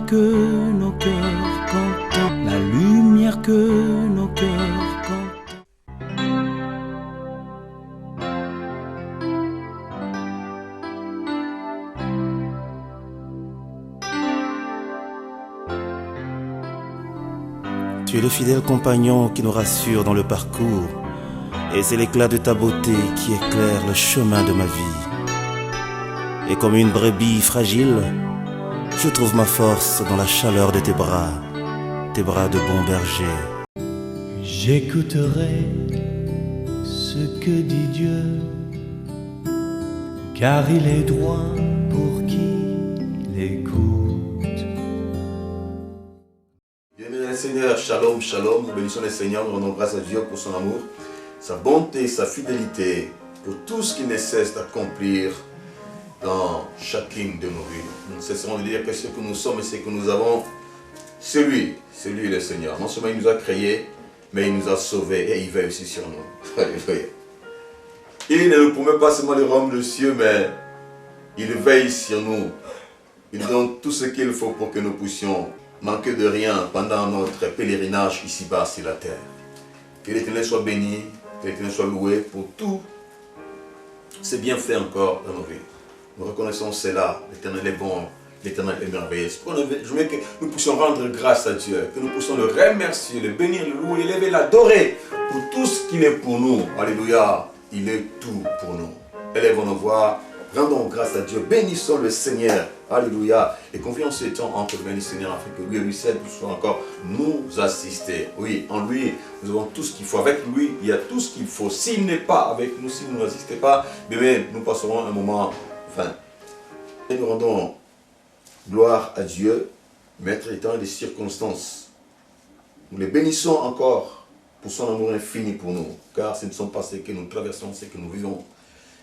lumière que nos cœurs contemplent, la lumière que nos cœurs contemplent. Tu es le fidèle compagnon qui nous rassure dans le parcours, et c'est l'éclat de ta beauté qui éclaire le chemin de ma vie. Et comme une brebis fragile, je trouve ma force dans la chaleur de tes bras de bon berger. J'écouterai ce que dit Dieu, car il est droit pour qui l'écoute. Bien-aimés le Seigneur, shalom, shalom, nous bénissons le Seigneur, nous rendons grâce à Dieu pour son amour, sa bonté, sa fidélité, pour tout ce qu'il ne cesse d'accomplir dans chacune de nos vies. Nous ne cesserons de dire que ce que nous sommes et ce que nous avons, c'est lui le Seigneur. Non seulement il nous a créés, mais il nous a sauvés et il veille aussi sur nous. Alléluia. Il ne nous promet pas seulement le royaume des cieux, mais il veille sur nous. Il nous donne tout ce qu'il faut pour que nous puissions manquer de rien pendant notre pèlerinage ici-bas sur la terre. Que l'Éternel soit béni, que l'Éternel soit loué pour tout ces bienfaits encore dans nos vies. Nous reconnaissons cela, l'Éternel est bon, l'Éternel est merveilleux. Je veux que nous puissions rendre grâce à Dieu, que nous puissions le remercier, le bénir, le louer, l'élever, l'adorer pour tout ce qu'il est pour nous. Alléluia, il est tout pour nous. Élevons nos voix, rendons grâce à Dieu, bénissons le Seigneur. Alléluia, et confions ce temps entre le Seigneur afin que lui et lui seul puissent encore nous assister. Oui, en lui, nous avons tout ce qu'il faut. Avec lui, il y a tout ce qu'il faut. S'il n'est pas avec nous, s'il ne nous assiste pas, bien, nous passerons un moment. Et nous rendons gloire à Dieu, maître étant des circonstances. Nous les bénissons encore pour son amour infini pour nous, car ce ne sont pas ce que nous traversons, ce que nous vivons,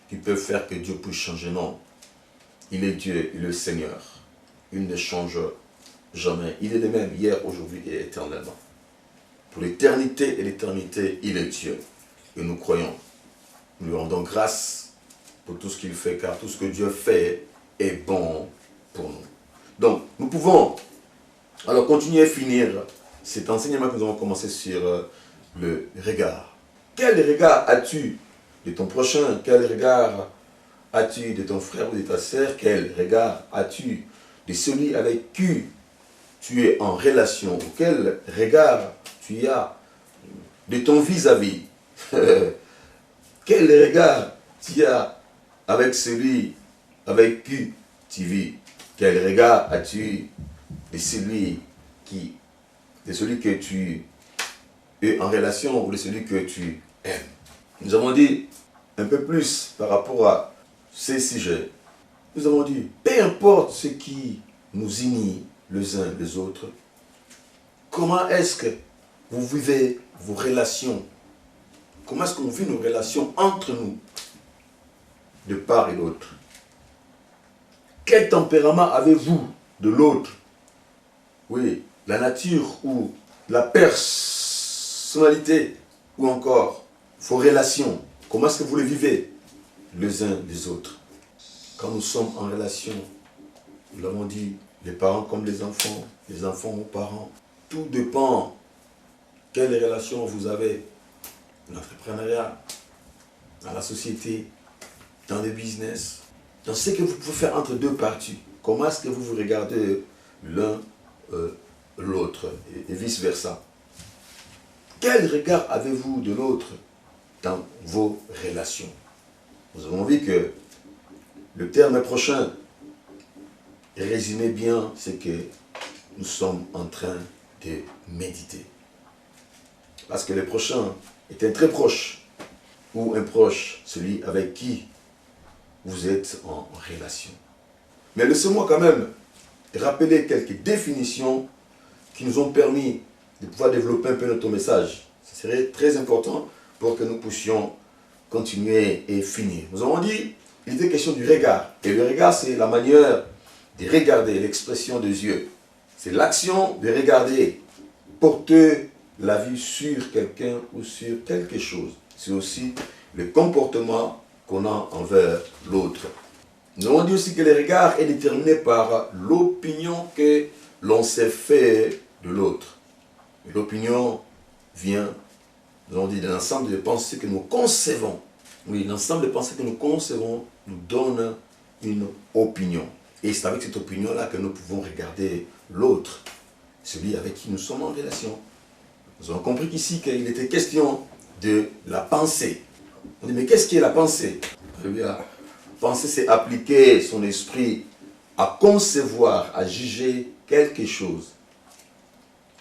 qui peuvent faire que Dieu puisse changer. Non, il est Dieu, il est le Seigneur. Il ne change jamais. Il est le même hier, aujourd'hui et éternellement. Pour l'éternité et l'éternité, il est Dieu. Et nous croyons. Nous lui rendons grâce pour tout ce qu'il fait, car tout ce que Dieu fait est bon pour nous. Donc, nous pouvons alors continuer à finir cet enseignement que nous avons commencé sur le regard. Quel regard as-tu de ton prochain? Quel regard as-tu de ton frère ou de ta sœur? Quel regard as-tu de celui avec qui tu es en relation? Quel regard tu as de ton vis-à-vis? Quel regard tu as avec celui avec qui tu vis? Quel regard as-tu de celui que tu es en relation ou de celui que tu aimes? Nous avons dit un peu plus par rapport à ces sujets. Nous avons dit, peu importe ce qui nous unit les uns les autres, comment est-ce que vous vivez vos relations? Comment est-ce qu'on vit nos relations entre nous, de part et d'autre? Quel tempérament avez-vous de l'autre? Oui, la nature ou la personnalité ou encore vos relations. Comment est-ce que vous les vivez les uns les autres? Quand nous sommes en relation, nous l'avons dit, les parents comme les enfants aux parents. Tout dépend quelle relation vous avez dans l'entrepreneuriat, dans la société, dans le business, dans ce que vous pouvez faire entre deux parties. Comment est-ce que vous vous regardez l'un l'autre et vice-versa? Quel regard avez-vous de l'autre dans vos relations? Nous avons vu que le terme prochain résumait bien ce que nous sommes en train de méditer. Parce que le prochain est un très proche, ou un proche, celui avec qui vous êtes en relation. Mais laissez-moi quand même rappeler quelques définitions qui nous ont permis de pouvoir développer un peu notre message. Ce serait très important pour que nous puissions continuer et finir. Nous avons dit, il était question du regard. Et le regard, c'est la manière de regarder, l'expression des yeux. C'est l'action de regarder, porter la vue sur quelqu'un ou sur quelque chose. C'est aussi le comportement qu'on a envers l'autre. Nous avons dit aussi que le regard est déterminé par l'opinion que l'on s'est fait de l'autre. L'opinion vient, nous avons dit, de l'ensemble de pensées que nous concevons. Oui, l'ensemble de pensées que nous concevons nous donne une opinion. Et c'est avec cette opinion-là que nous pouvons regarder l'autre, celui avec qui nous sommes en relation. Nous avons compris qu'ici, qu'il était question de la pensée. On dit, mais qu'est-ce qui est la pensée? Eh bien, penser, c'est appliquer son esprit à concevoir, à juger quelque chose.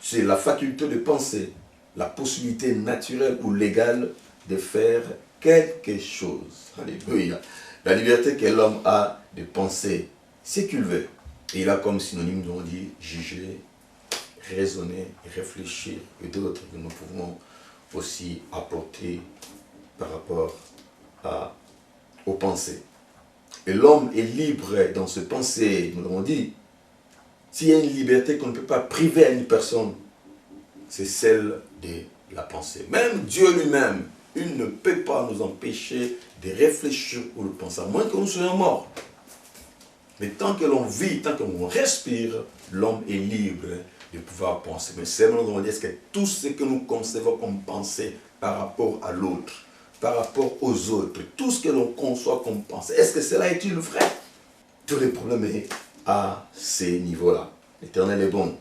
C'est la faculté de penser, la possibilité naturelle ou légale de faire quelque chose. Alléluia. La liberté que l'homme a de penser ce qu'il veut. Et il a comme synonyme, on dit, juger, raisonner, réfléchir, et d'autres que nous pouvons aussi apporter par rapport aux pensées. Et l'homme est libre dans ses pensées, nous l'avons dit. S'il y a une liberté qu'on ne peut pas priver à une personne, c'est celle de la pensée. Même Dieu lui-même, il ne peut pas nous empêcher de réfléchir ou de penser, à moins que nous soyons morts. Mais tant que l'on vit, tant que l'on respire, l'homme est libre de pouvoir penser. Mais seulement nous allons dire que tout ce que nous concevons comme pensée par rapport à l'autre, par rapport aux autres, tout ce que l'on conçoit comme pensée, est-ce que cela est-il vrai? Tous les problèmes sont à ces niveaux-là. L'Éternel est bon.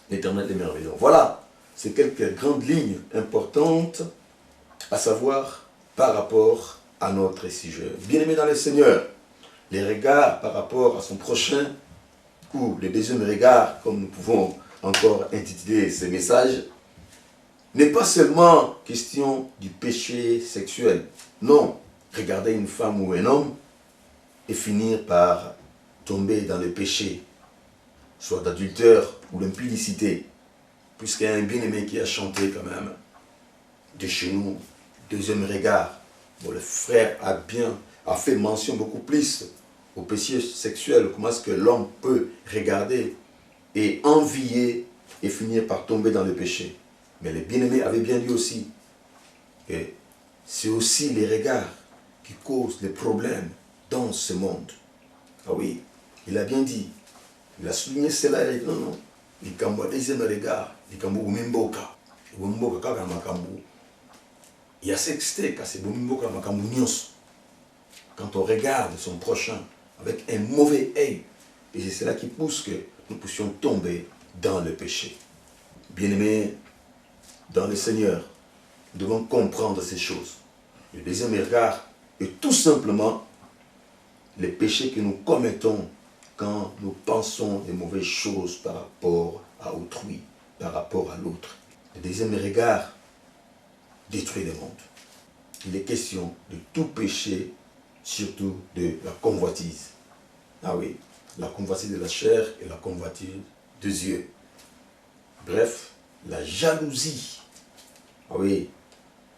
L'Éternel est merveilleux. Voilà, c'est quelques grandes lignes importantes à savoir par rapport à notre sujet. Bien-aimé dans le Seigneur, les regards par rapport à son prochain, ou le deuxième regard, comme nous pouvons encore intituler ces messages, n'est pas seulement question du péché sexuel. Non, regarder une femme ou un homme et finir par tomber dans le péché, soit d'adultère ou d'impudicité, puisqu'il y a un bien-aimé qui a chanté quand même de chez nous, deuxième regard. Bon, le frère a fait mention beaucoup plus au péché sexuel, comment est-ce que l'homme peut regarder et envier et finir par tomber dans le péché. Mais le bien-aimé avait bien dit aussi que c'est aussi les regards qui causent les problèmes dans ce monde. Ah oui, il a bien dit, il a souligné cela, il a dit non, non, il y a un deuxième regard, il y a il y a sexté, quand on regarde son prochain avec un mauvais œil, et c'est cela qui pousse que nous puissions tomber dans le péché. Bien-aimés dans le Seigneur, nous devons comprendre ces choses. Le deuxième regard est tout simplement les péchés que nous commettons quand nous pensons des mauvaises choses par rapport à autrui, par rapport à l'autre. Le deuxième regard détruit le monde. Il est question de tout péché, surtout de la convoitise. Ah oui, la convoitise de la chair et la convoitise des yeux. Bref, la jalousie. Ah oui,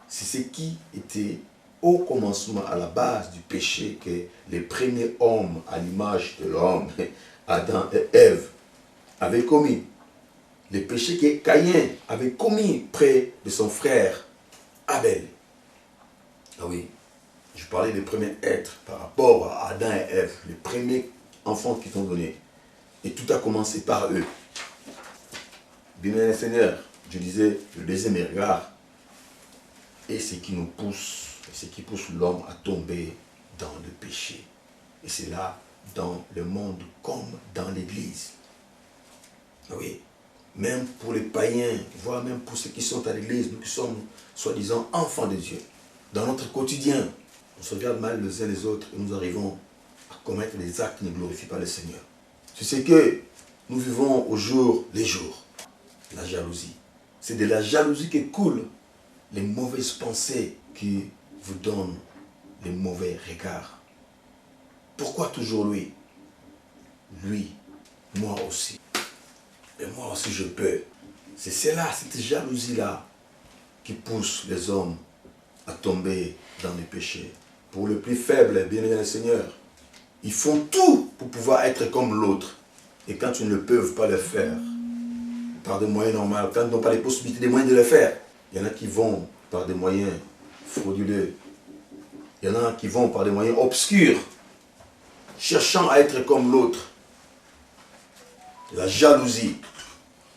c'est ce qui était au commencement, à la base du péché que les premiers hommes, à l'image de l'homme, Adam et Ève, avaient commis. Le péché que Caïn avait commis près de son frère Abel. Ah oui, je parlais des premiers êtres par rapport à Adam et Ève, les premiers enfants qui sont donnés. Et tout a commencé par eux. Bien-aimé Seigneur, je disais, le deuxième regard est ce qui nous pousse, ce qui pousse l'homme à tomber dans le péché. Et c'est là, dans le monde comme dans l'église. Oui, même pour les païens, voire même pour ceux qui sont à l'église, nous qui sommes soi-disant enfants de Dieu. Dans notre quotidien, on se regarde mal les uns les autres et nous arrivons à commettre des actes qui ne glorifient pas le Seigneur. C'est ce que nous vivons au jour les jours. La jalousie. C'est de la jalousie que coulent les mauvaises pensées qui vous donnent les mauvais regards. Pourquoi toujours lui? Lui, moi aussi. Et moi aussi je peux. C'est cela, cette jalousie-là qui pousse les hommes à tomber dans les péchés. Pour le plus faible, bien-aimé le Seigneur, ils font tout pour pouvoir être comme l'autre. Et quand ils ne peuvent pas le faire, par des moyens normaux, quand ils n'ont pas les possibilités, des moyens de le faire, il y en a qui vont par des moyens frauduleux. Il y en a qui vont par des moyens obscurs, cherchant à être comme l'autre. la jalousie.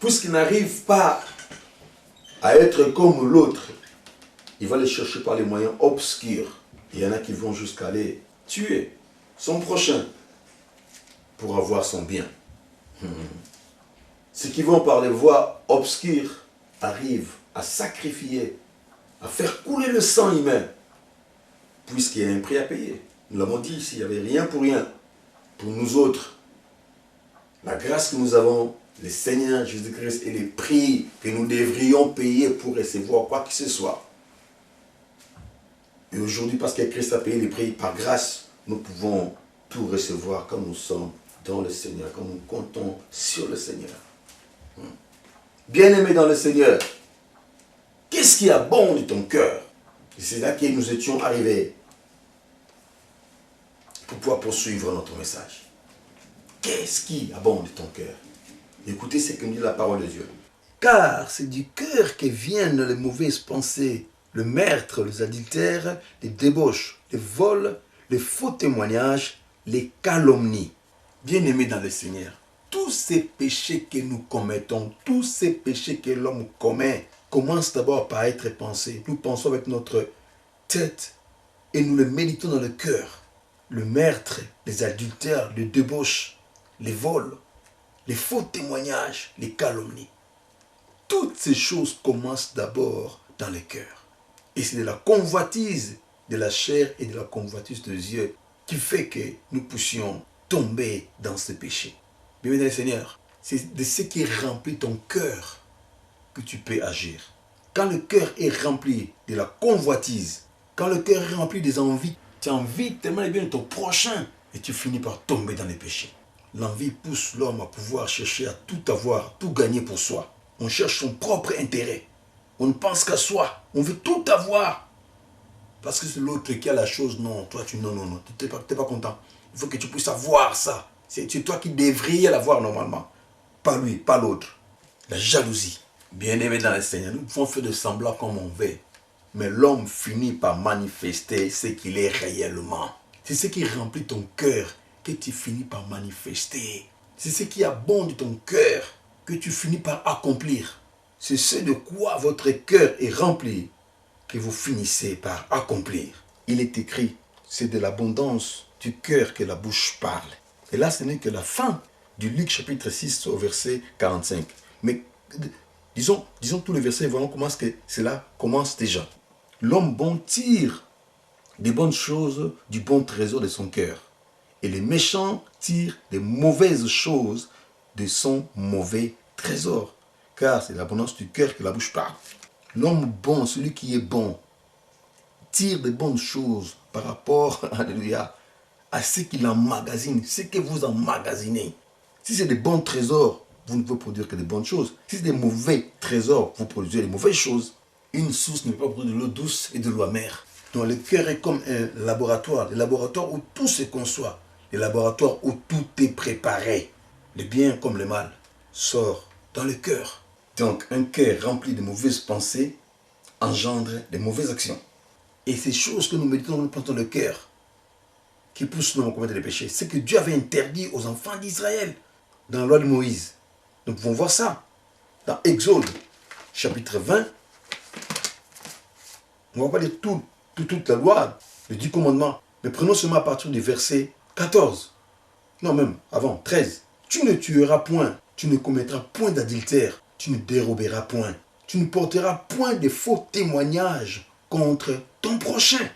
Puisqu'il n'arrive pas à être comme l'autre, il va les chercher par les moyens obscurs. Il y en a qui vont jusqu'à aller tuer son prochain pour avoir son bien. Ceux qui vont par les voies obscures arrivent à sacrifier, à faire couler le sang humain, puisqu'il y a un prix à payer. Nous l'avons dit ici, il n'y avait rien pour rien. Pour nous autres, la grâce que nous avons, le Seigneur Jésus-Christ et les prix que nous devrions payer pour recevoir quoi que ce soit. Et aujourd'hui, parce que Christ a payé les prix par grâce, nous pouvons tout recevoir comme nous sommes dans le Seigneur, comme nous comptons sur le Seigneur. Bien-aimé dans le Seigneur, qu'est-ce qui abonde ton cœur? Et c'est là que nous étions arrivés pour pouvoir poursuivre notre message. Qu'est-ce qui abonde ton cœur? Écoutez ce que nous dit la parole de Dieu. Car c'est du cœur que viennent les mauvaises pensées, le meurtre, les adultères, les débauches, les vols, les faux témoignages, les calomnies. Bien-aimés dans le Seigneur, tous ces péchés que nous commettons, tous ces péchés que l'homme commet, commencent d'abord par être pensés. Nous pensons avec notre tête et nous les méditons dans le cœur. Le meurtre, les adultères, les débauches, les vols, les faux témoignages, les calomnies. Toutes ces choses commencent d'abord dans le cœur. Et c'est de la convoitise de la chair et de la convoitise des yeux qui fait que nous puissions tomber dans ce péché. Bien-aimé dans le Seigneur, c'est de ce qui remplit ton cœur que tu peux agir. Quand le cœur est rempli de la convoitise, quand le cœur est rempli des envies, tu as envie tellement de bien de ton prochain et tu finis par tomber dans les péchés. L'envie pousse l'homme à pouvoir chercher à tout avoir, tout gagner pour soi. On cherche son propre intérêt. On ne pense qu'à soi. On veut tout avoir. Parce que c'est l'autre qui a la chose. Non, toi, tu non. Tu n'es pas content. Il faut que tu puisses avoir ça. C'est toi qui devrais l'avoir normalement. Pas lui, pas l'autre. La jalousie. Bien-aimé dans le Seigneur, nous pouvons faire de semblant comme on veut. Mais l'homme finit par manifester ce qu'il est réellement. C'est ce qui remplit ton cœur que tu finis par manifester. C'est ce qui abonde ton cœur que tu finis par accomplir. C'est ce de quoi votre cœur est rempli que vous finissez par accomplir. Il est écrit, c'est de l'abondance du cœur que la bouche parle. Et là, ce n'est que la fin du Luc chapitre 6 au verset 45. Mais disons tous les versets, voyons comment que cela commence déjà. L'homme bon tire des bonnes choses du bon trésor de son cœur. Et les méchants tirent des mauvaises choses de son mauvais trésor. Car c'est l'abondance du cœur que la bouche parle. L'homme bon, celui qui est bon, tire des bonnes choses par rapport, alléluia, à ce qu'il emmagasine, ce que vous emmagasinez. Si c'est des bons trésors, vous ne pouvez produire que des bonnes choses. Si c'est des mauvais trésors, vous produisez des mauvaises choses. Une source ne peut pas produire de l'eau douce et de l'eau amère. Donc le cœur est comme un laboratoire. Le laboratoire où tout se conçoit. Le laboratoire où tout est préparé. Le bien comme le mal sort dans le cœur. Donc un cœur rempli de mauvaises pensées engendre de mauvaises actions. Et ces choses que nous méditons, nous pensons dans le cœur, qui poussent l'homme à commettre les péchés, c'est que Dieu avait interdit aux enfants d'Israël dans la loi de Moïse. Nous pouvons voir ça dans Exode, chapitre 20. On ne va pas dire toute la loi, les 10 commandements, mais prenons seulement à partir du verset 14. Non, même avant, 13. Tu ne tueras point, tu ne commettras point d'adultère, tu ne déroberas point, tu ne porteras point de faux témoignages contre ton prochain.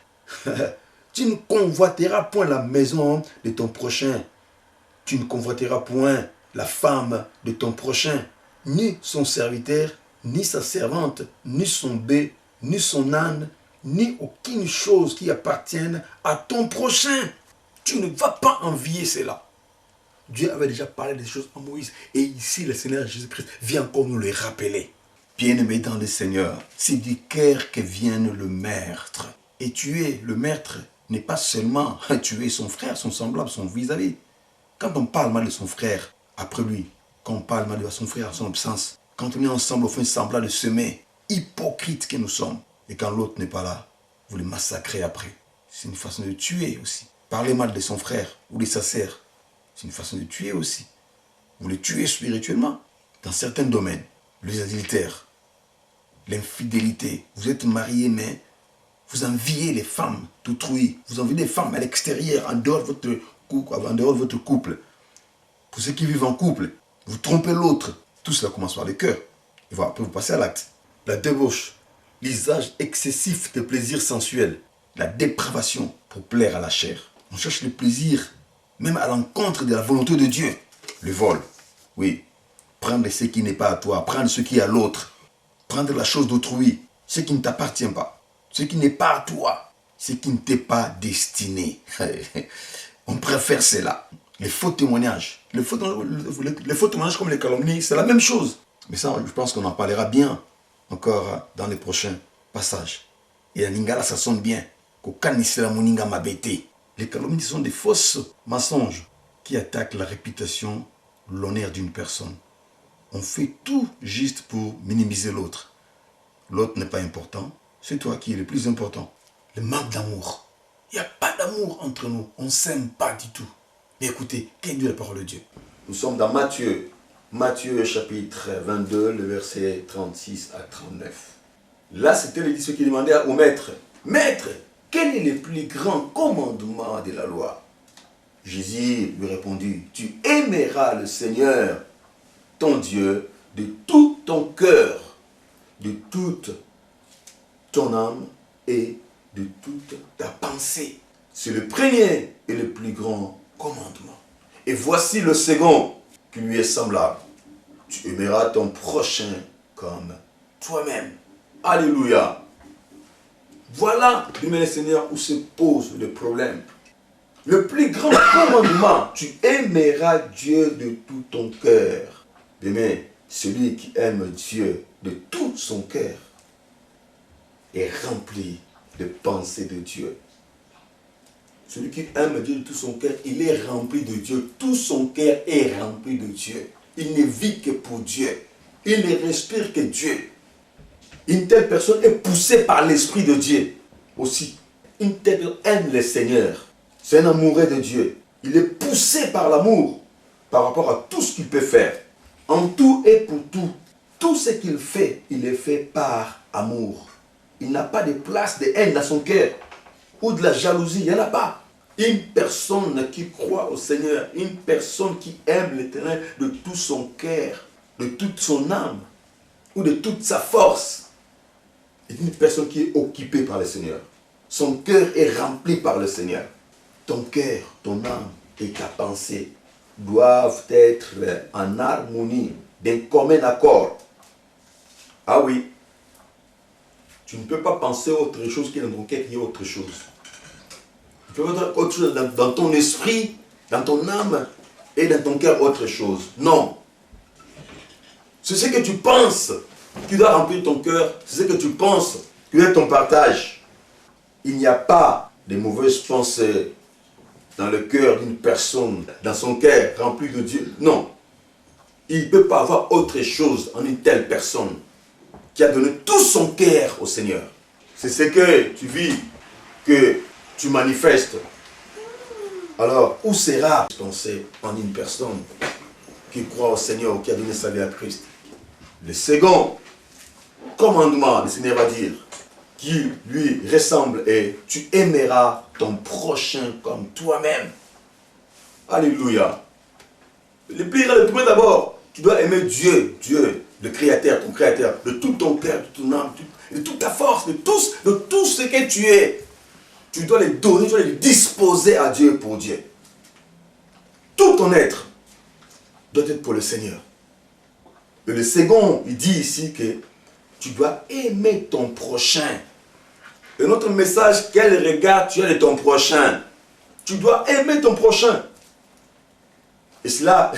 Tu ne convoiteras point la maison de ton prochain. Tu ne convoiteras point la femme de ton prochain, ni son serviteur, ni sa servante, ni son bœuf, ni son âne, ni aucune chose qui appartienne à ton prochain. Tu ne vas pas envier cela. Dieu avait déjà parlé des choses à Moïse. Et ici, le Seigneur Jésus-Christ vient encore nous les rappeler. Bien-aimés dans le Seigneur, c'est du cœur que vient le meurtre. Et tuer le meurtre n'est pas seulement tuer son frère, son semblable, son vis-à-vis. Quand on parle mal de son frère, après lui, quand on parle mal de son frère en son absence, quand on est ensemble, on fait semblant de semer, hypocrite que nous sommes. Et quand l'autre n'est pas là, vous le massacrez après. C'est une façon de tuer aussi. Parler mal de son frère ou de sa sœur, c'est une façon de tuer aussi. vous les tuez spirituellement. Dans certains domaines, les adultères, l'infidélité, vous êtes mariés, mais vous enviez les femmes d'autrui. Vous enviez des femmes à l'extérieur, en dehors de votre couple. Pour ceux qui vivent en couple, vous trompez l'autre. Tout cela commence par le cœur. Et voilà, après vous passez à l'acte. La débauche, l'usage excessif de plaisirs sensuels, la dépravation pour plaire à la chair. On cherche le plaisir, même à l'encontre de la volonté de Dieu. Le vol, oui. Prendre ce qui n'est pas à toi, prendre ce qui est à l'autre. Prendre la chose d'autrui, ce qui ne t'appartient pas. Ce qui n'est pas à toi, ce qui ne t'est pas destiné. On préfère cela. Les faux témoignages. Les faux témoignages comme les calomnies, c'est la même chose. Mais ça, je pense qu'on en parlera bien encore dans les prochains passages. Et à Lingala, ça sonne bien. Les calomnies sont des fausses mensonges qui attaquent la réputation, l'honneur d'une personne. On fait tout juste pour minimiser l'autre. L'autre n'est pas important, c'est toi qui es le plus important. Le manque d'amour. Il n'y a pas d'amour entre nous, on ne s'aime pas du tout. Mais écoutez, qu'est-ce que la parole de Dieu? Nous sommes dans Matthieu. Matthieu chapitre 22, le verset 36 à 39. Là, c'était les disciples qui demandaient au maître, « Maître, quel est le plus grand commandement de la loi ?» Jésus lui répondit, « Tu aimeras le Seigneur, ton Dieu, de tout ton cœur, de toute ton âme et de toute ta pensée. » C'est le premier et le plus grand commandement. Et voici le second qui lui est semblable. Tu aimeras ton prochain comme toi-même. Alléluia. Voilà, le Seigneur, où se pose le problème. Le plus grand commandement, tu aimeras Dieu de tout ton cœur. Mais celui qui aime Dieu de tout son cœur est rempli de pensées de Dieu. Celui qui aime Dieu de tout son cœur, il est rempli de Dieu. Tout son cœur est rempli de Dieu. Il ne vit que pour Dieu. Il ne respire que Dieu. Une telle personne est poussée par l'Esprit de Dieu aussi. Une telle personne aime le Seigneur. C'est un amoureux de Dieu. Il est poussé par l'amour par rapport à tout ce qu'il peut faire. En tout et pour tout. Tout ce qu'il fait, il est fait par amour. Il n'a pas de place de haine dans son cœur ou de la jalousie. Il n'y en a pas. Une personne qui croit au Seigneur, une personne qui aime l'Éternel de tout son cœur, de toute son âme ou de toute sa force, est une personne qui est occupée par le Seigneur. Son cœur est rempli par le Seigneur. Ton cœur, ton âme et ta pensée doivent être en harmonie, d'un commun accord. Ah oui, tu ne peux pas penser autre chose que dans ton cœur qu'il y a autre chose. Tu peux mettre autre chose dans ton esprit, dans ton âme et dans ton cœur autre chose. Non. C'est ce que tu penses qui doit remplir ton cœur. C'est ce que tu penses qui doit être ton partage. Il n'y a pas de mauvaises pensées dans le cœur d'une personne, dans son cœur rempli de Dieu. Non. Il ne peut pas avoir autre chose en une telle personne qui a donné tout son cœur au Seigneur. C'est ce que tu vis, que tu manifestes. Alors, où sera pensée en une personne qui croit au Seigneur ou qui a donné sa vie à Christ? Le second commandement, le Seigneur va dire, qui lui ressemble est « Tu aimeras ton prochain comme toi-même ». Alléluia. Le premier d'abord, tu dois aimer Dieu, le Créateur, ton Créateur, de tout ton cœur, de ton âme, de toute ta force, de tout ce que tu es. Tu dois les donner, tu dois les disposer à Dieu pour Dieu. Tout ton être doit être pour le Seigneur. Et le second, il dit ici que tu dois aimer ton prochain. Et notre message, quel regard tu as de ton prochain? Tu dois aimer ton prochain. Et cela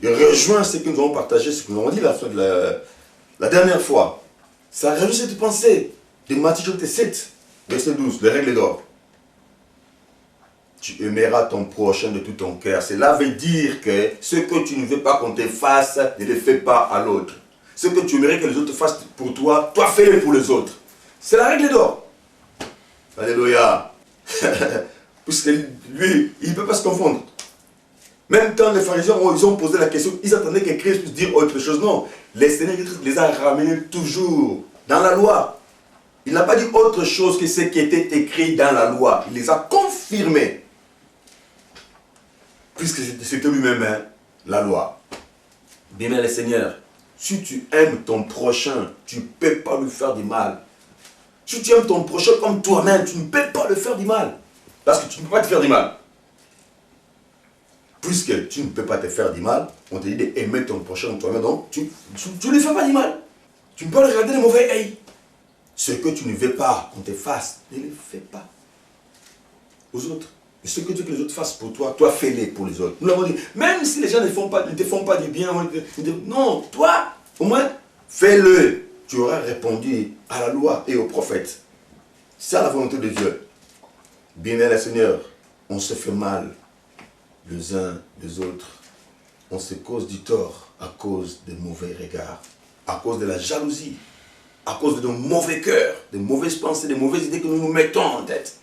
rejoint ce que nous avons partagé, ce que nous avons dit la dernière fois. Ça rejoint cette pensée de Matthieu chapitre 7, verset 12, les règles d'or. Tu aimeras ton prochain de tout ton cœur. Cela veut dire que ce que tu ne veux pas qu'on te fasse, ne le fais pas à l'autre. Ce que tu aimerais que les autres fassent pour toi, toi fais-le pour les autres. C'est la règle d'or. Alléluia. Puisque lui, il ne peut pas se confondre. Même quand les pharisiens ils ont posé la question, ils attendaient que Christ puisse dire autre chose. Non, le Seigneur les a ramenés toujours dans la loi. Il n'a pas dit autre chose que ce qui était écrit dans la loi. Il les a confirmés. Puisque c'était lui-même, hein, la loi. Bien, le Seigneur, si tu aimes ton prochain, tu ne peux pas lui faire du mal. Si tu aimes ton prochain comme toi-même, tu ne peux pas lui faire du mal. Parce que tu ne peux pas te faire du mal. Puisque tu ne peux pas te faire du mal, on te dit d'aimer ton prochain comme toi-même, donc tu ne lui fais pas du mal. Tu ne peux pas regarder le mauvais œil. Ce que tu ne veux pas qu'on te fasse, ne le fais pas aux autres. Et ce que tu veux que les autres fassent pour toi, toi fais-les pour les autres. Nous l'avons dit, même si les gens ne te font pas du bien, non, toi, au moins, fais-le. Tu auras répondu à la loi et aux prophètes. C'est la volonté de Dieu. Bien-aimé Seigneur, on se fait mal les uns les autres. On se cause du tort à cause des mauvais regards, à cause de la jalousie, à cause de nos mauvais cœurs, des mauvaises pensées, des mauvaises idées que nous nous mettons en tête.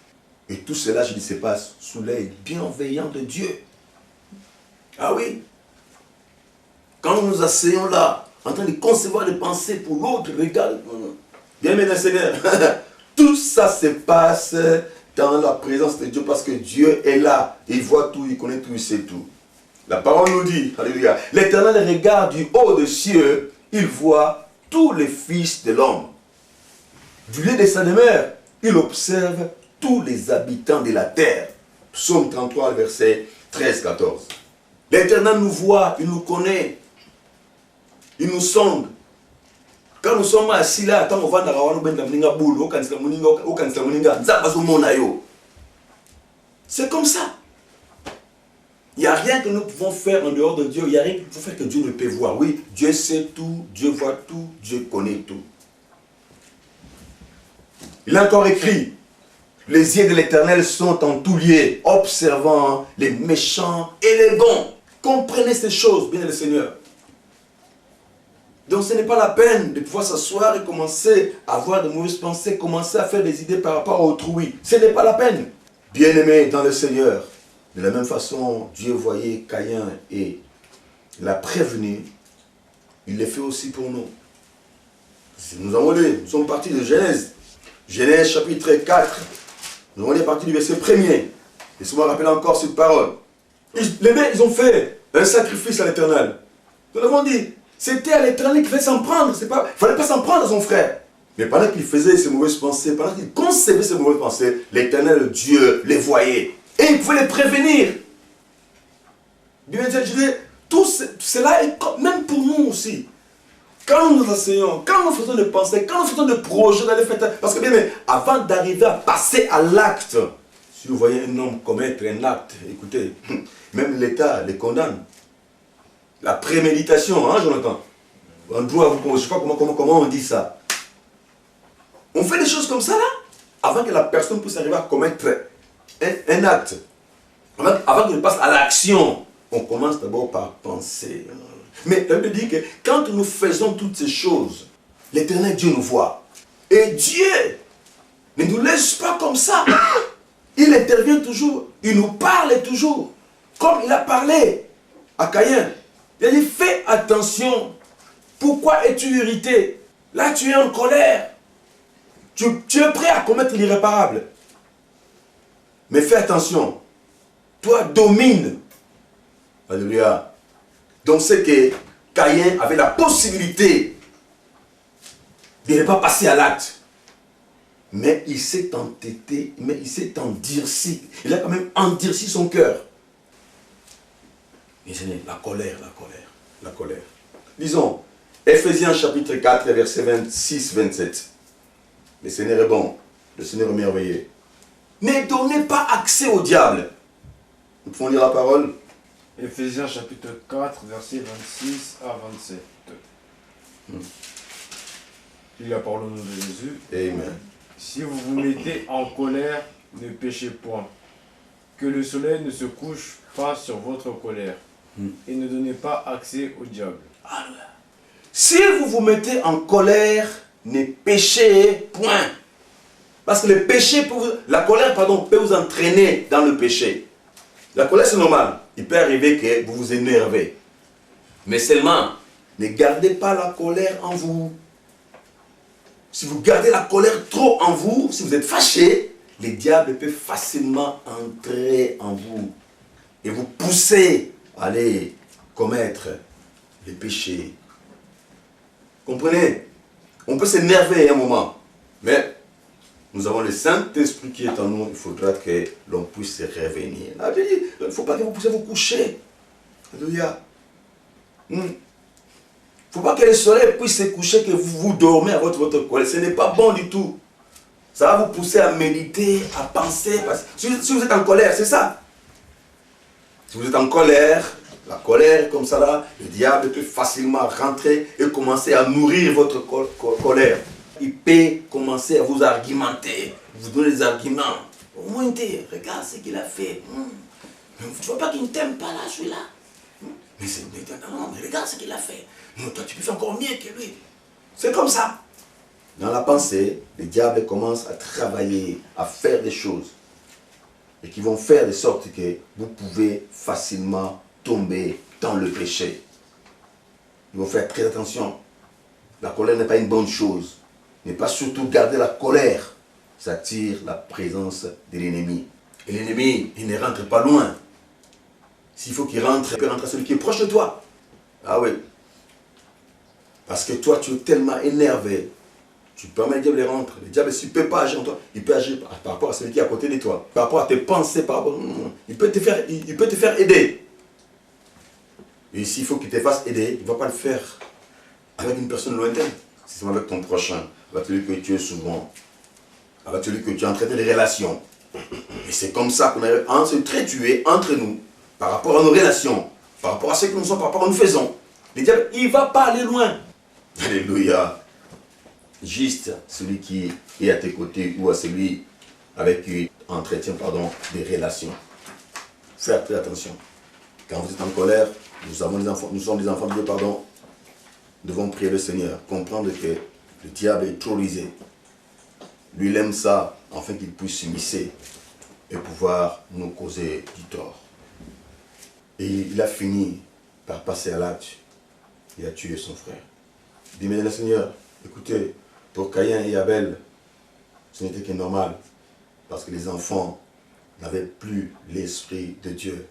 Et tout cela, je dis, se passe sous l'œil bienveillant de Dieu. Ah oui. Quand nous nous asseyons là, en train de concevoir des pensées pour l'autre, regarde. Bien-aimé Seigneur, tout ça se passe dans la présence de Dieu parce que Dieu est là. Il voit tout, il connaît tout, il sait tout. La parole nous dit, alléluia, l'Éternel regarde du haut des cieux, il voit tous les fils de l'homme. Du lieu de sa demeure, il observe tous les habitants de la terre. Psaume 33, verset 13-14. L'Éternel nous voit, il nous connaît, il nous sonde. Quand nous sommes assis là, tant qu'on va dans c'est comme ça. Il n'y a rien que nous pouvons faire en dehors de Dieu. Il n'y a rien qu'il faut faire que Dieu ne peut voir. Oui, Dieu sait tout, Dieu voit tout, Dieu connaît tout. Il a encore écrit, les yeux de l'Éternel sont en tout lieu, observant les méchants et les bons. Comprenez ces choses, bien le Seigneur. Donc ce n'est pas la peine de pouvoir s'asseoir et commencer à avoir de mauvaises pensées, commencer à faire des idées par rapport à autrui. Ce n'est pas la peine. Bien-aimé dans le Seigneur, de la même façon, Dieu voyait Caïn et l'a prévenu, il le fait aussi pour nous. Nous avons lu, nous sommes partis de Genèse. Genèse chapitre 4. Nous avons lu à partir du verset 1er. Laissez-moi rappeler encore cette parole. Les mecs, ils ont fait un sacrifice à l'Éternel. Nous l'avons dit, c'était à l'Éternel qu'il fallait s'en prendre. Il ne fallait pas s'en prendre à son frère. Mais pendant qu'il faisait ses mauvaises pensées, pendant qu'il concevait ses mauvaises pensées, l'Éternel, Dieu, les voyait. Et il pouvait les prévenir. Bien, je dis, tout cela est même pour nous aussi. Quand nous nous asseyons, quand nous faisons des pensées, quand nous faisons des projets dans les fêtes, parce que bien, avant d'arriver à passer à l'acte, si vous voyez un homme commettre un acte, écoutez, même l'État les condamne. La préméditation, hein, Jonathan? Je ne sais pas comment on dit ça. On fait des choses comme ça là, avant que la personne puisse arriver à commettre un acte. Avant qu'elle passe à l'action, on commence d'abord par penser. Mais la Bible dit que quand nous faisons toutes ces choses, l'Éternel Dieu nous voit. Et Dieu ne nous laisse pas comme ça. Il intervient toujours, il nous parle toujours. Comme il a parlé à Caïn. Il a dit, fais attention. Pourquoi es-tu irrité? Là, tu es en colère. Tu es prêt à commettre l'irréparable. Mais fais attention. Toi, domine. Alléluia. Donc, c'est que Caïn avait la possibilité de ne pas passer à l'acte. Mais il s'est entêté, mais il s'est endurci. Il a quand même endurci son cœur. Mais c'est la colère, la colère, la colère. Lisons, Ephésiens chapitre 4, verset 26-27. Le Seigneur est bon, le Seigneur est merveilleux. Ne donnez pas accès au diable. Nous pouvons lire la parole. Ephésiens chapitre 4, verset 26 à 27. Il y a par le nom de Jésus. Amen. Si vous vous mettez en colère, ne péchez point. Que le soleil ne se couche pas sur votre colère. Et ne donnez pas accès au diable. Si vous vous mettez en colère, ne péchez point. Parce que la colère peut vous entraîner dans le péché. La colère c'est normal. il peut arriver que vous vous énervez. Mais seulement, ne gardez pas la colère en vous. Si vous gardez la colère trop en vous, si vous êtes fâché, le diable peut facilement entrer en vous et vous pousser à aller commettre les péchés. Comprenez? On peut s'énerver un moment, mais nous avons le Saint-Esprit qui est en nous. Il faudra que l'on puisse se revenir. Il ne faut pas que vous puissiez vous coucher. Alléluia. Il ne faut pas que le soleil puisse se coucher, que vous dormez à votre colère. Ce n'est pas bon du tout. Ça va vous pousser à méditer, à penser. Si vous êtes en colère, c'est ça. Si vous êtes en colère, la colère comme ça là, le diable peut facilement rentrer et commencer à nourrir votre colère. Il peut commencer à vous argumenter, vous donner des arguments. Au moins, regarde ce qu'il a fait. Tu ne vois pas qu'il ne t'aime pas là, celui-là. Mais regarde ce qu'il a fait. Non, toi, tu peux faire encore mieux que lui. C'est comme ça. Dans la pensée, le diable commence à travailler, à faire des choses. Et qui vont faire de sorte que vous pouvez facilement tomber dans le péché. Ils vont faire très attention. La colère n'est pas une bonne chose. Ne pas surtout garder la colère. Ça attire la présence de l'ennemi. Et l'ennemi, il ne rentre pas loin. S'il faut qu'il rentre, il peut rentrer à celui qui est proche de toi. Ah oui. Parce que toi, tu es tellement énervé. Tu permets le diable de rentrer. Le diable, s'il ne peut pas agir en toi, il peut agir par rapport à celui qui est à côté de toi. Par rapport à tes pensées, il peut te faire aider. Et s'il faut qu'il te fasse aider, il ne va pas le faire avec une personne lointaine. C'est avec ton prochain, avec celui que tu es souvent, avec celui que tu es en train de relations. Et c'est comme ça qu'on arrive à se tuer entre nous, par rapport à nos relations, par rapport à ce que nous sommes, par rapport à ce que nous faisons. Le diable, il ne va pas aller loin. Alléluia. Juste celui qui est à tes côtés ou à celui avec qui entretient des relations. Faites très attention. Quand vous êtes en colère, nous sommes des enfants de Dieu, Nous devons prier le Seigneur, comprendre que le diable est trop rusé. Lui, il aime ça, afin qu'il puisse s'immiscer et pouvoir nous causer du tort. Et il a fini par passer à l'acte. Il a tué son frère. Dis, mais le Seigneur, écoutez, pour Caïn et Abel, ce n'était que normal, parce que les enfants n'avaient plus l'Esprit de Dieu.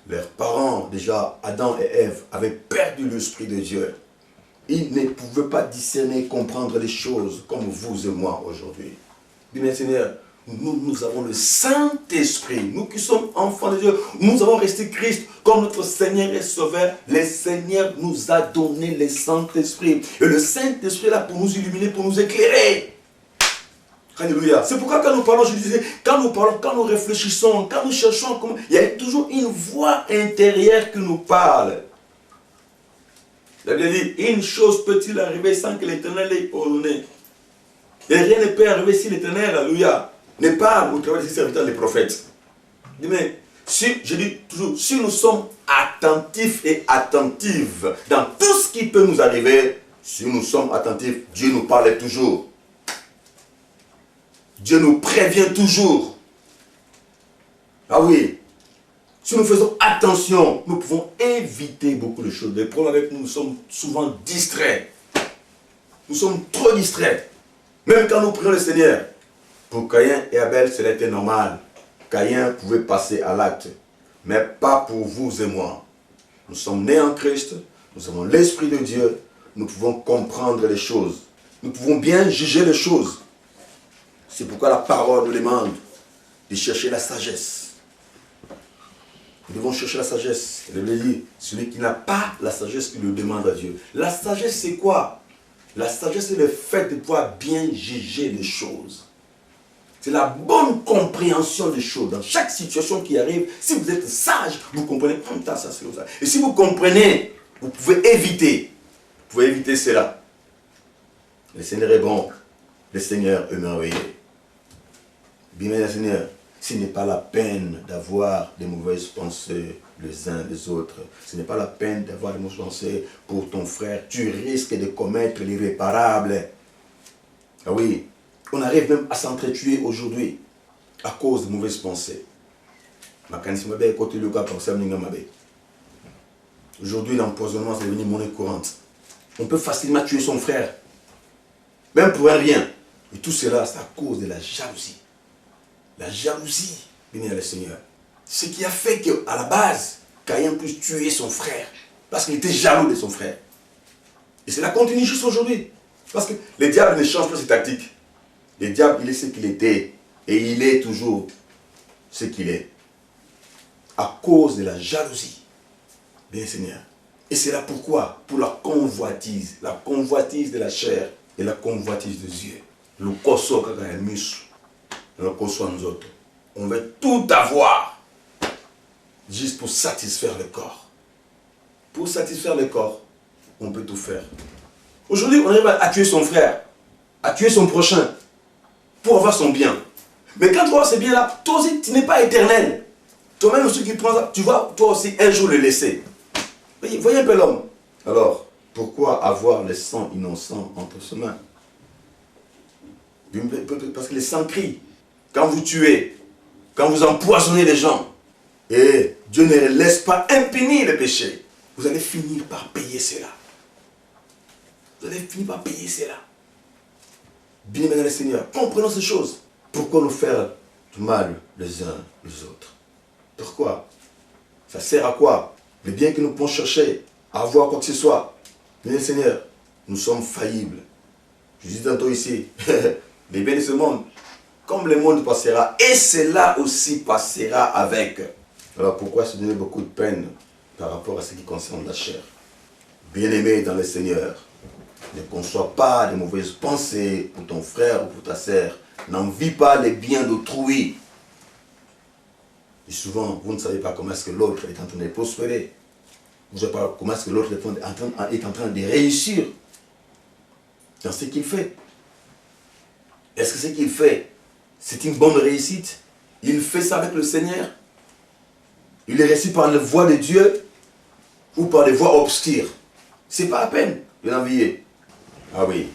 Leurs parents, déjà, Adam et Ève, avaient perdu l'Esprit de Dieu. Ils ne pouvaient pas discerner, comprendre les choses comme vous et moi aujourd'hui. Dis, mais Seigneur, nous avons le Saint-Esprit. Nous qui sommes enfants de Dieu, nous avons resté Christ comme notre Seigneur et Sauveur. Le Seigneur nous a donné le Saint-Esprit. Et le Saint-Esprit est là pour nous illuminer, pour nous éclairer. Alléluia. C'est pourquoi quand nous parlons, je disais, quand nous réfléchissons, quand nous cherchons, il y a toujours une voix intérieure qui nous parle. La Bible dit, une chose peut-il arriver sans que l'Éternel l'ait ordonné. Et rien ne peut arriver si l'Éternel, alléluia, ne parle au travers de ses serviteurs, les prophètes. Mais je dis toujours, si nous sommes attentifs et attentives dans tout ce qui peut nous arriver, si nous sommes attentifs, Dieu nous parle toujours. Dieu nous prévient toujours. Ah oui. Si nous faisons attention, nous pouvons éviter beaucoup de choses. Les problèmes avec nous, nous sommes souvent distraits. Nous sommes trop distraits. Même quand nous prions le Seigneur. Pour Caïn et Abel, cela était normal. Caïn pouvait passer à l'acte. Mais pas pour vous et moi. Nous sommes nés en Christ. Nous avons l'Esprit de Dieu. Nous pouvons comprendre les choses. Nous pouvons bien juger les choses. C'est pourquoi la parole nous demande de chercher la sagesse. Nous devons chercher la sagesse. Elle veut dire, celui qui n'a pas la sagesse, qui le demande à Dieu. La sagesse, c'est quoi? La sagesse, c'est le fait de pouvoir bien juger les choses. C'est la bonne compréhension des choses. Dans chaque situation qui arrive, si vous êtes sage, vous comprenez, ça, c'est comme ça. Et si vous comprenez, vous pouvez éviter. Vous pouvez éviter cela. Le Seigneur est bon. Le Seigneur est merveilleux. Bien, le Seigneur, ce n'est pas la peine d'avoir des mauvaises pensées les uns les autres. Ce n'est pas la peine d'avoir des mauvaises pensées pour ton frère. Tu risques de commettre l'irréparable. Ah oui, on arrive même à s'entretuer aujourd'hui à cause de mauvaises pensées. Aujourd'hui, l'empoisonnement, c'est devenu monnaie courante. On peut facilement tuer son frère, même pour un rien. Et tout cela, c'est à cause de la jalousie. La jalousie, béni le Seigneur. Ce qui a fait qu'à la base, Caïn puisse tuer son frère. Parce qu'il était jaloux de son frère. Et cela continue juste aujourd'hui. Parce que le diable ne change pas ses tactiques. Le diable, il est ce qu'il était. Et il est toujours ce qu'il est. À cause de la jalousie. Bien Seigneur. Et c'est là pourquoi? Pour la convoitise. La convoitise de la chair et la convoitise des yeux. Le koso kaka ya misu. Le koso nzoto. On veut tout avoir. Juste pour satisfaire le corps. Pour satisfaire le corps, on peut tout faire. Aujourd'hui, on arrive à tuer son frère, à tuer son prochain, pour avoir son bien. Mais quand tu vois ce bien-là, toi aussi, tu n'es pas éternel. Toi-même, celui qui prend ça, tu vas toi aussi un jour le laisser. Voyez un peu l'homme. Alors, pourquoi avoir le sang innocent entre ses mains? Parce que le sang crie. Quand vous tuez, quand vous empoisonnez les gens, et Dieu ne laisse pas impuni le péché, vous allez finir par payer cela. Vous allez finir par payer cela. Bien aimé dans le Seigneur, comprenons ces choses. Pourquoi nous faire du mal les uns les autres? Pourquoi? Ça sert à quoi? Le bien que nous pouvons chercher à avoir quoi que ce soit. Bien Seigneur, nous sommes faillibles. Je dis tantôt ici, les biens de ce monde, comme le monde passera, et cela aussi passera avec. Alors pourquoi se donner beaucoup de peine par rapport à ce qui concerne la chair? Bien-aimé dans le Seigneur, ne conçois pas de mauvaises pensées pour ton frère ou pour ta sœur. N'envie pas les biens d'autrui. Et souvent, vous ne savez pas comment est-ce que l'autre est en train de prospérer. Vous ne savez pas comment est-ce que l'autre est en train de réussir dans ce qu'il fait. Est-ce que ce qu'il fait, c'est une bonne réussite? Il fait ça avec le Seigneur? Il est réussi par la voie de Dieu ou par les voies obscures? C'est pas à peine de l'envier. Ah oui,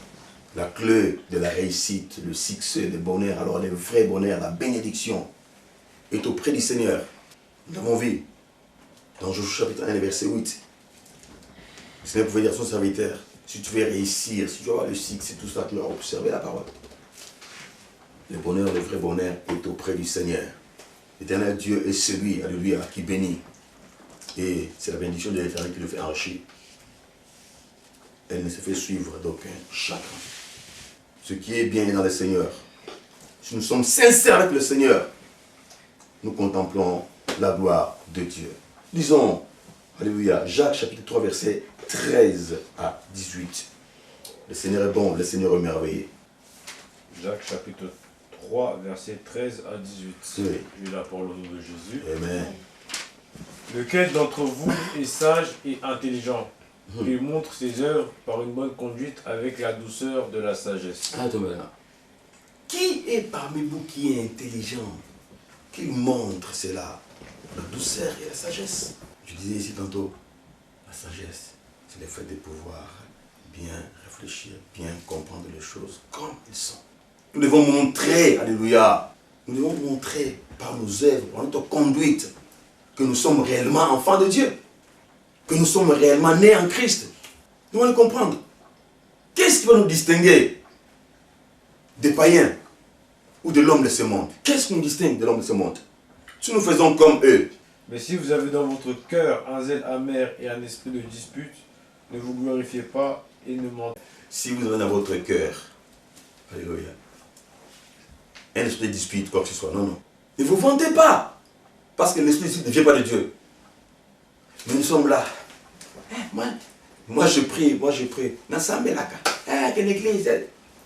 la clé de la réussite, le succès, le bonheur, alors le vrai bonheur, la bénédiction est auprès du Seigneur. Nous l'avons vu dans Josué chapitre 1, verset 8. Le Seigneur pouvait dire à son serviteur, si tu veux réussir, si tu veux avoir le succès, tout ça, tu dois observer la parole. Le bonheur, le vrai bonheur est auprès du Seigneur. L'éternel Dieu est celui, alléluia, qui bénit. Et c'est la bénédiction de l'éternel qui le fait enrichir. Elle ne se fait suivre d'aucun chacun. Ce qui est bien dans le Seigneur. Si nous sommes sincères avec le Seigneur, nous contemplons la gloire de Dieu. Lisons, alléluia, Jacques chapitre 3, verset 13 à 18. Le Seigneur est bon, le Seigneur est merveilleux. Jacques chapitre 3, verset 13 à 18. Oui. Je la parole au nom de Jésus. Amen. Lequel d'entre vous est sage et intelligent, et montre ses œuvres par une bonne conduite avec la douceur de la sagesse. Attends là. Qui est parmi vous qui est intelligent, qui montre cela, la douceur et la sagesse? Je disais ici tantôt, la sagesse, c'est le fait de pouvoir bien réfléchir, bien comprendre les choses comme elles sont. Nous devons montrer, alléluia, nous devons montrer par nos œuvres, par notre conduite, que nous sommes réellement enfants de Dieu, que nous sommes réellement nés en Christ. Nous devons le comprendre. Qu'est-ce qui va nous distinguer des païens ou de l'homme de ce monde? Qu'est-ce qui nous distingue de l'homme de ce monde? Si nous faisons comme eux. Mais si vous avez dans votre cœur un zèle amer et un esprit de dispute, ne vous glorifiez pas et ne mentez. Si vous avez dans votre cœur, alléluia, un esprit de dispute, quoi que ce soit, non, non. Ne vous vantez pas, parce que l'esprit de dispute ne vient pas de Dieu. Mais nous sommes là. Moi je prie. Que l'église,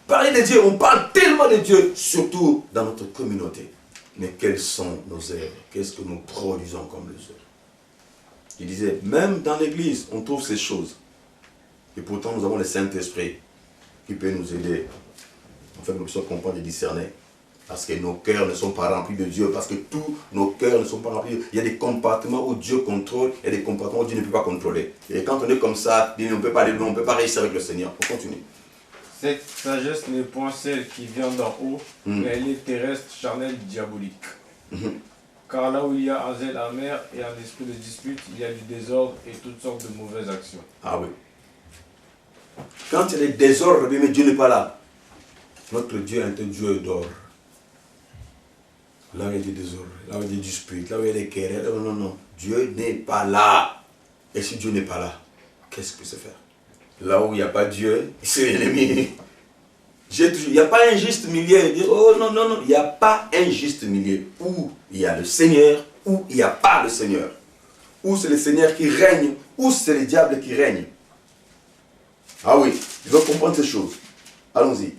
parler de Dieu, on parle tellement de Dieu, surtout dans notre communauté. Mais quelles sont nos œuvres? Qu'est-ce que nous produisons comme les œuvres? Il disait, même dans l'église, on trouve ces choses. Et pourtant, nous avons le Saint-Esprit qui peut nous aider. En fait, nous puissions comprendre et discerner. Parce que nos cœurs ne sont pas remplis de Dieu. Parce que tous nos cœurs ne sont pas remplis de Dieu. Il y a des compartiments où Dieu contrôle et des compartiments où Dieu ne peut pas contrôler. Et quand on est comme ça, on ne peut pas réussir avec le Seigneur. On continue. Cette sagesse n'est point celle qui vient d'en haut, mais elle est terrestre, charnelle, diabolique. Car là où il y a un zèle amer et un esprit de dispute, il y a du désordre et toutes sortes de mauvaises actions. Ah oui. Quand il y a des désordres, mais Dieu n'est pas là. Notre Dieu est un Dieu d'ordre. Là où il y a des désordres, là où il y a des disputes, là où il y a des querelles, non, non, non. Dieu n'est pas là. Et si Dieu n'est pas là, qu'est-ce qu'il peut se faire? Là où il n'y a pas Dieu, c'est l'ennemi. Il n'y a pas un juste milieu. Oh non, non, non, il n'y a pas un juste milieu. Où il y a le Seigneur, où il n'y a pas le Seigneur. Où c'est le Seigneur qui règne, où c'est le diable qui règne. Ah oui, il faut comprendre ces choses. Allons-y.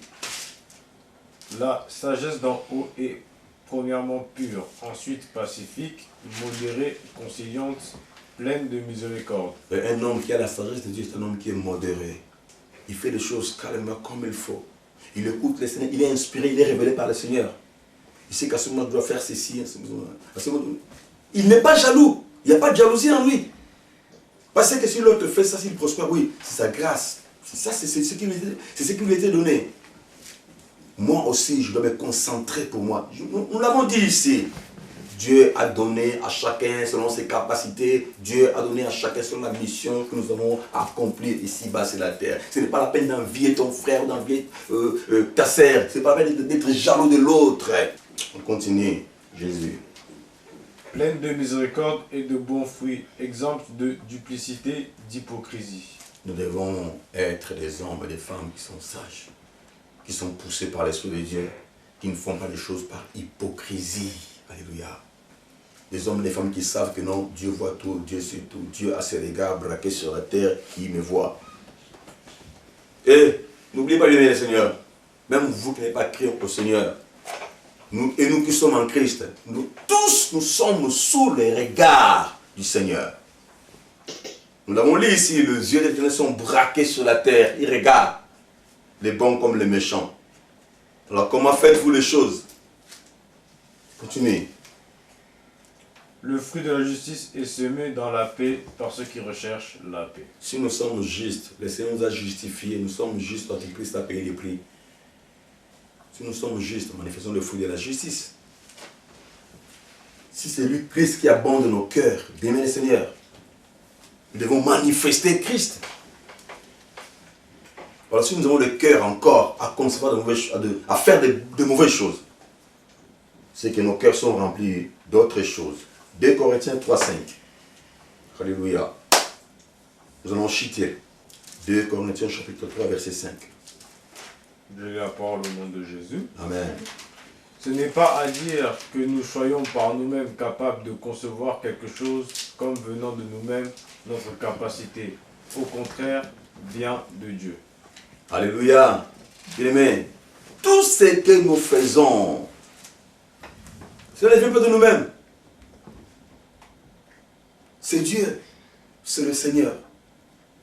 La sagesse d'en haut est premièrement pure, ensuite pacifique, modérée, conciliante, pleine de miséricorde. Un homme qui a la sagesse de Dieu, c'est un homme qui est modéré. Il fait les choses calmement comme il faut. Il écoute le Seigneur, il est inspiré, il est révélé par le Seigneur. Il sait qu'à ce moment, il doit faire ceci, à ce moment. Il n'est pas jaloux. Il n'y a pas de jalousie en lui. Parce que si l'autre fait ça, s'il prospère, oui, c'est sa grâce. Ça, c'est ce qui lui était donné. Moi aussi, je dois me concentrer pour moi. Nous l'avons dit ici. Dieu a donné à chacun selon ses capacités. Dieu a donné à chacun selon la mission que nous avons accomplie ici-bas sur la terre. Ce n'est pas la peine d'envier ton frère ou d'envier ta sœur. Ce n'est pas la peine d'être jaloux de l'autre. On continue. Jésus. Pleine de miséricorde et de bons fruits, exempte de duplicité, d'hypocrisie. Nous devons être des hommes et des femmes qui sont sages, qui sont poussés par l'Esprit de Dieu, qui ne font pas les choses par hypocrisie. Alléluia. Des hommes et des femmes qui savent que non, Dieu voit tout, Dieu sait tout, Dieu a ses regards braqués sur la terre, qui me voit. Et n'oubliez pas d'aimer le Seigneur. Même vous qui n'avez pas crié au Seigneur, nous qui sommes en Christ, nous tous, nous sommes sous les regards du Seigneur. Nous l'avons lu ici, les yeux des ténèbres sont braqués sur la terre, ils regardent les bons comme les méchants. Alors comment faites-vous les choses? Continuez. Le fruit de la justice est semé dans la paix par ceux qui recherchent la paix. Si nous sommes justes, le Seigneur nous a justifiés, nous sommes justes parce que Christ a payé les prix. Si nous sommes justes, manifestons le fruit de la justice. Si c'est lui, Christ, qui abonde nos cœurs, d'aimer le Seigneur, nous devons manifester Christ. Alors si nous avons le cœur encore à concevoir de mauvaises choses, à faire de mauvaises choses, c'est que nos cœurs sont remplis d'autres choses. 2 Corinthiens 3,5. Alléluia. Nous allons chuter. 2 Corinthiens chapitre 3, verset 5. Je lis la parole au nom de Jésus. Amen. Ce n'est pas à dire que nous soyons par nous-mêmes capables de concevoir quelque chose comme venant de nous-mêmes, notre capacité. Au contraire, vient de Dieu. Alléluia. Bien-aimés, tout ce que nous faisons, cela ne vient pas de nous-mêmes. C'est Dieu, c'est le Seigneur.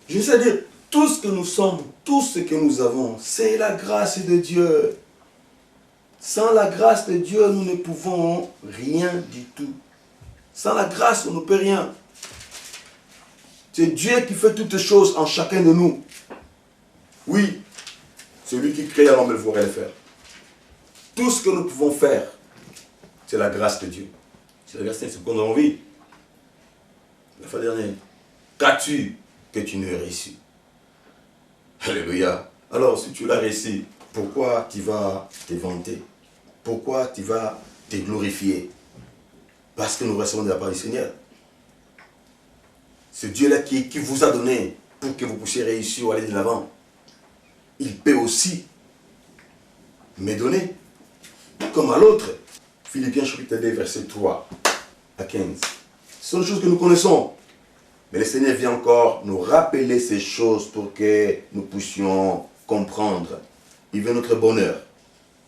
Je sais dire, tout ce que nous sommes, tout ce que nous avons, c'est la grâce de Dieu. Sans la grâce de Dieu, nous ne pouvons rien du tout. Sans la grâce, on ne peut rien. C'est Dieu qui fait toutes choses en chacun de nous. Oui, c'est lui qui crée, alors il pourrait le faire. Tout ce que nous pouvons faire, c'est la grâce de Dieu. C'est la grâce de Dieu, c'est ce qu'on a envie. La fois dernière, qu'as-tu que tu n'aies réussi? Alléluia. Alors, si tu l'as réussi, pourquoi tu vas te vanter? Pourquoi tu vas te glorifier? Parce que nous recevons de la part du Seigneur. C'est Dieu-là qui vous a donné pour que vous puissiez réussir ou aller de l'avant. Il peut aussi me donner, comme à l'autre. Philippiens chapitre 2, verset 3 à 15. Ce sont des choses que nous connaissons. Mais le Seigneur vient encore nous rappeler ces choses pour que nous puissions comprendre. Il veut notre bonheur.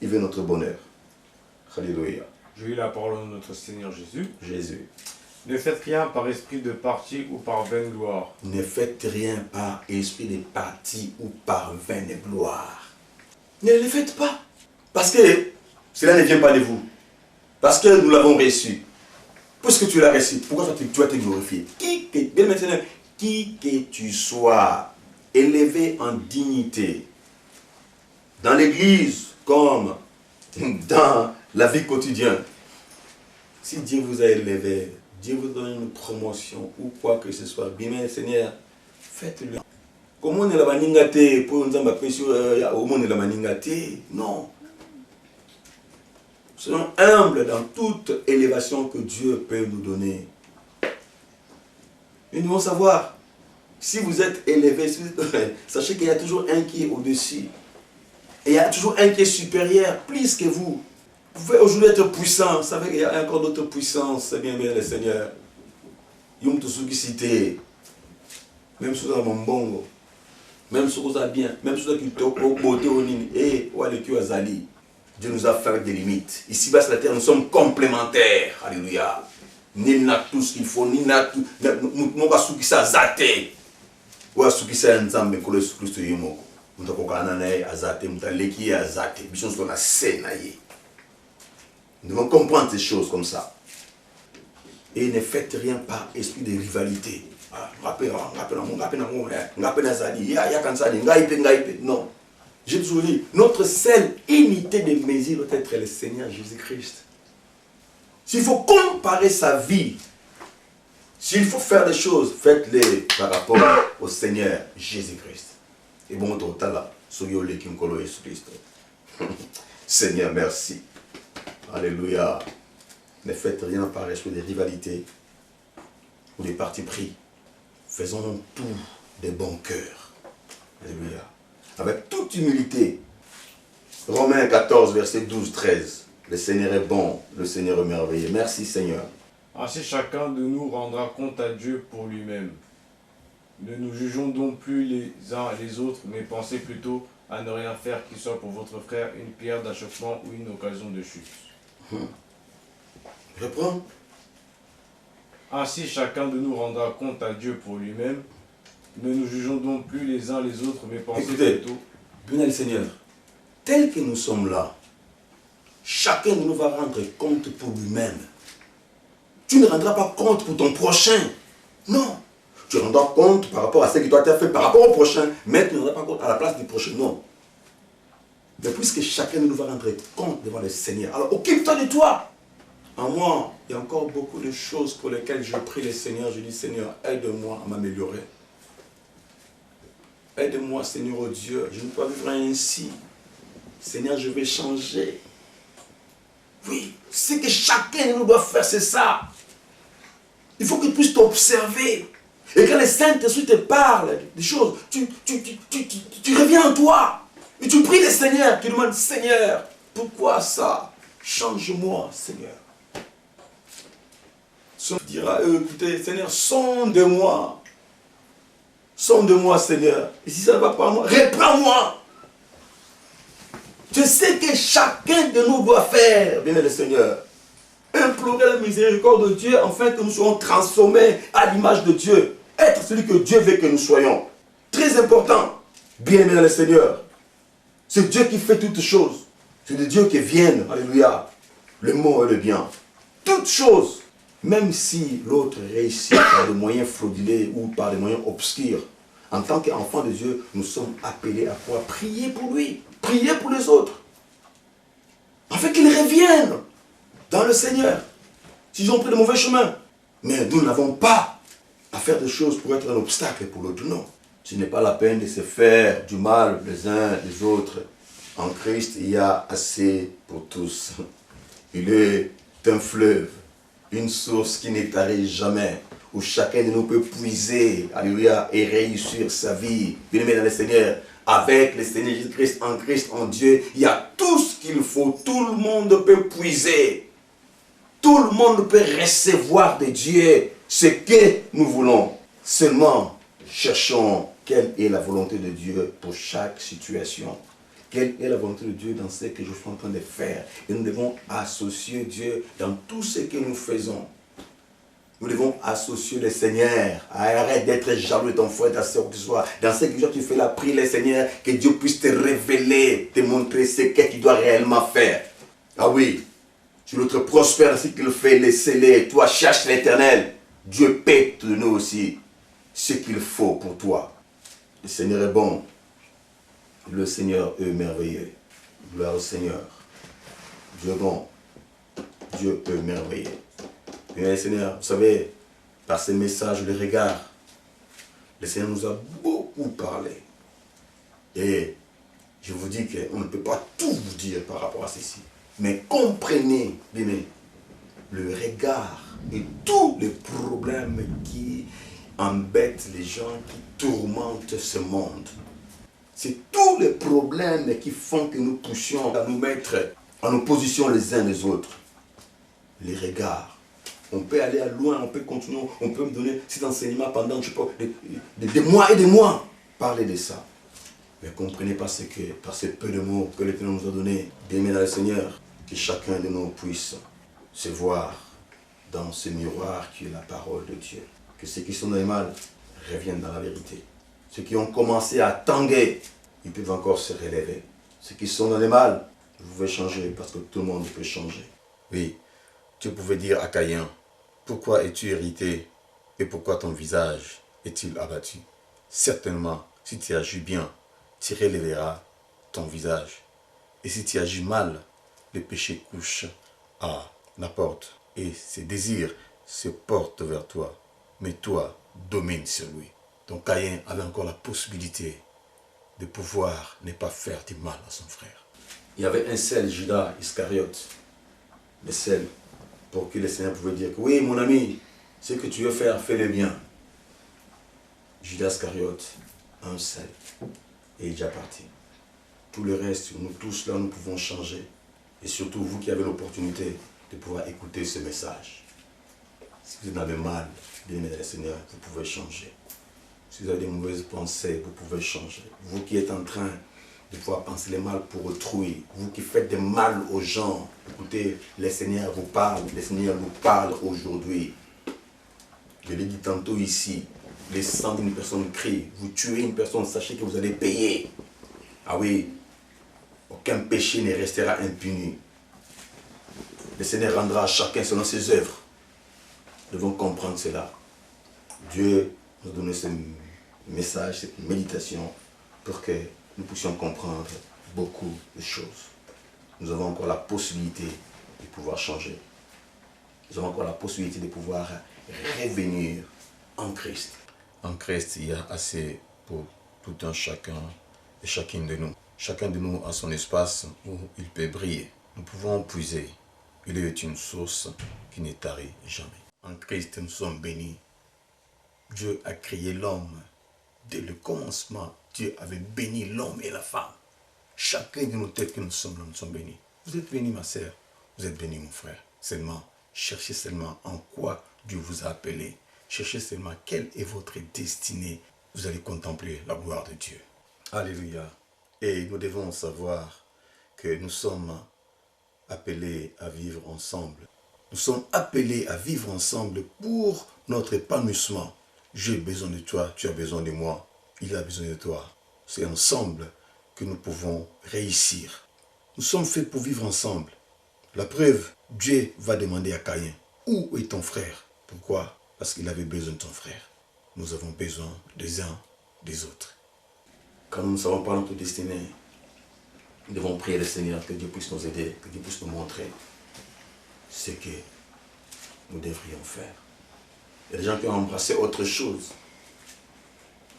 Il veut notre bonheur. Alléluia. Je lis la parole de notre Seigneur Jésus. Jésus. Ne faites rien par esprit de parti ou par vaine gloire. Ne faites rien par esprit de parti ou par vaine gloire. Ne le faites pas. Parce que cela ne vient pas de vous. Parce que nous l'avons reçu. Puisque tu l'as reçu, pourquoi tu vas te glorifier? Bien maintenant, qui que tu sois, élevé en dignité, dans l'église comme dans la vie quotidienne, Si Dieu vous a élevé, Dieu vous donne une promotion ou quoi que ce soit, bien Seigneur, faites-le. Comment on est la maningate pour nous empêcher au monde de la maningate? Non. Soyons humbles dans toute élévation que Dieu peut nous donner. Et nous devons savoir, si vous êtes élevé, sachez qu'il y a toujours un qui est au-dessus. Et il y a toujours un qui est supérieur, plus que vous. Vous pouvez aujourd'hui être puissant, vous savez qu'il y a encore d'autres puissances, c'est bien le Seigneur. Yom tout ce qui cité, même si vous avez mon bongo, même si vous avez bien, même si vous avez beauté au nini, et ou le cul azali. Dieu nous a fait des limites. Ici-bas sur la terre, nous sommes complémentaires. Alléluia. Ni n'a tout ce qu'il faut, ni n'a tout. Nous pas ce qui s'est zaté. Ou ce qui s'est ensemble, que le Christ est mort. Nous avons cananaï azaté, nous avons l'équipe azaté. Nous sommes dans sénaïe. Nous devons comprendre ces choses comme ça. Et ne faites rien par esprit de rivalité. Non. J'ai toujours dit, notre seule unité de mesure doit être le Seigneur Jésus-Christ. S'il faut comparer sa vie, s'il faut faire des choses, faites-les par rapport au Seigneur Jésus-Christ. Et bon, total, Seigneur, merci. Alléluia. Ne faites rien par esprit de rivalité ou des partis pris. Faisons tout de bon cœur. Alléluia. Avec toute humilité. Romains 14, verset 12-13. Le Seigneur est bon, le Seigneur est merveilleux. Merci Seigneur. Ainsi chacun de nous rendra compte à Dieu pour lui-même. Ne nous jugeons donc plus les uns les autres, mais pensez plutôt à ne rien faire qui soit pour votre frère une pierre d'achoppement ou une occasion de chute. Reprends. Ainsi chacun de nous rendra compte à Dieu pour lui-même. Ne nous jugeons donc plus les uns les autres, mais pensez plutôt... Bien le Seigneur, tel que nous sommes là, chacun de nous va rendre compte pour lui-même. Tu ne rendras pas compte pour ton prochain. Non. Tu rendras compte par rapport à ce que toi tu as fait par rapport au prochain, mais tu ne rendras pas compte à la place du prochain. Non. Mais puisque chacun de nous va rendre compte devant le Seigneur, alors occupe-toi de toi. En moi, il y a encore beaucoup de choses pour lesquelles je prie le Seigneur. Je dis, Seigneur, aide-moi à m'améliorer. Aide-moi, Seigneur, oh Dieu. Je ne peux pas vivre ainsi. Seigneur, je vais changer. Oui, ce que chacun de nous doit faire, c'est ça. Il faut que tu puisses t'observer. Et quand le Saint-Esprit te parle des choses, tu reviens en toi. Et tu pries le Seigneur. Tu demandes, Seigneur, pourquoi ça? Change-moi, Seigneur. Tu diras, écoutez, Seigneur, sonde-moi. Sonde-moi, Seigneur. Et si ça ne va pas à moi, reprends-moi. Je sais que chacun de nous doit faire, bien le Seigneur, implorer la miséricorde de Dieu afin que nous soyons transformés à l'image de Dieu. Être celui que Dieu veut que nous soyons. Très important. Bien le Seigneur. C'est Dieu qui fait toutes choses. C'est de Dieu qui viennent. Alléluia. Le mot est le bien. Toutes choses. Même si l'autre réussit par des moyens frauduleux ou par des moyens obscurs, en tant qu'enfant de Dieu, nous sommes appelés à pouvoir prier pour lui, prier pour les autres, afin qu'ils reviennent dans le Seigneur, s'ils ont pris le mauvais chemin. Mais nous n'avons pas à faire des choses pour être un obstacle pour l'autre, non. Ce n'est pas la peine de se faire du mal les uns les autres. En Christ, il y a assez pour tous. Il est un fleuve, une source qui ne tarit jamais, où chacun de nous peut puiser, alléluia, et réussir sa vie. Bien-aimé dans le Seigneur, avec le Seigneur Jésus-Christ, en Dieu, il y a tout ce qu'il faut. Tout le monde peut puiser. Tout le monde peut recevoir de Dieu ce que nous voulons. Seulement, cherchons quelle est la volonté de Dieu pour chaque situation. Quelle est la volonté de Dieu dans ce que je suis en train de faire. Et nous devons associer Dieu dans tout ce que nous faisons. Nous devons associer le Seigneur. Arrête d'être jaloux de ton frère, ta soeur, que tu sois. Dans ce que tu fais là, prie le Seigneur, que Dieu puisse te révéler, te montrer ce que tu dois réellement faire. Ah oui, si l'autre prospère dans ce qu'il fait, laissez-le. Toi, cherche l'Éternel. Dieu peut te donner aussi ce qu'il faut pour toi. Le Seigneur est bon. Le Seigneur est merveilleux. Gloire au Seigneur. Dieu est bon. Dieu est merveilleux. Bien, Seigneur, vous savez, par ces messages, les regards, le Seigneur nous a beaucoup parlé. Et je vous dis qu'on ne peut pas tout vous dire par rapport à ceci. Mais comprenez, bien, le regard et tous les problèmes qui embêtent les gens, qui tourmentent ce monde. C'est tous les problèmes qui font que nous poussions à nous mettre en opposition les uns les autres. Les regards. On peut aller à loin, on peut continuer, on peut me donner cet enseignement pendant, je sais pas, des mois et des mois. Parler de ça. Mais comprenez par ce peu de mots que l'Éternel nous a donné, d'aimer dans le Seigneur, que chacun de nous puisse se voir dans ce miroir qui est la parole de Dieu. Que ceux qui sont dans le mal reviennent dans la vérité. Ceux qui ont commencé à tanguer, ils peuvent encore se relever. Ceux qui sont dans le mal, vous pouvez changer parce que tout le monde peut changer. Oui, tu pouvais dire à Caïn, pourquoi es-tu irrité et pourquoi ton visage est-il abattu? Certainement, si tu agis bien, tu relèveras ton visage. Et si tu agis mal, le péché couche à la porte et ses désirs se portent vers toi. Mais toi, domine sur lui. Donc Caïn avait encore la possibilité de pouvoir ne pas faire du mal à son frère. Il y avait un seul Judas Iscariote, le seul pour qui le Seigneur pouvait dire que oui, mon ami, ce que tu veux faire, fais-le bien. Judas Iscariote, un seul, et il est déjà parti. Tout le reste, nous tous là, nous pouvons changer. Et surtout, vous qui avez l'opportunité de pouvoir écouter ce message. Si vous en avez mal, bien-aimé dans le Seigneur, vous pouvez changer. Si vous avez des mauvaises pensées, vous pouvez changer. Vous qui êtes en train de pouvoir penser le mal pour autrui, vous qui faites du mal aux gens, écoutez, le Seigneur vous parle, le Seigneur nous parle aujourd'hui. Je l'ai dit tantôt ici, les sangs d'une personne crient, vous tuez une personne, sachez que vous allez payer. Ah oui, aucun péché ne restera impuni. Le Seigneur rendra à chacun selon ses œuvres. Nous devons comprendre cela. Dieu nous a donné ce message, cette méditation, pour que nous puissions comprendre beaucoup de choses. Nous avons encore la possibilité de pouvoir changer. Nous avons encore la possibilité de pouvoir revenir en Christ. En Christ, il y a assez pour tout un chacun et chacune de nous. Chacun de nous a son espace où il peut briller. Nous pouvons puiser. Il est une source qui ne tarit jamais. En Christ, nous sommes bénis. Dieu a créé l'homme. Dès le commencement, Dieu avait béni l'homme et la femme. Chacun de nos têtes que nous sommes là, nous sommes bénis. Vous êtes bénis, ma sœur. Vous êtes bénis, mon frère. Seulement, cherchez seulement en quoi Dieu vous a appelé. Cherchez seulement quelle est votre destinée. Vous allez contempler la gloire de Dieu. Alléluia. Et nous devons savoir que nous sommes appelés à vivre ensemble. Nous sommes appelés à vivre ensemble pour notre épanouissement. J'ai besoin de toi, tu as besoin de moi, il a besoin de toi. C'est ensemble que nous pouvons réussir. Nous sommes faits pour vivre ensemble. La preuve, Dieu va demander à Caïn, où est ton frère? Pourquoi? Parce qu'il avait besoin de ton frère. Nous avons besoin des uns des autres. Quand nous ne savons pas notre destinée, nous devons prier le Seigneur que Dieu puisse nous aider, que Dieu puisse nous montrer ce que nous devrions faire. Il y a des gens qui ont embrassé autre chose,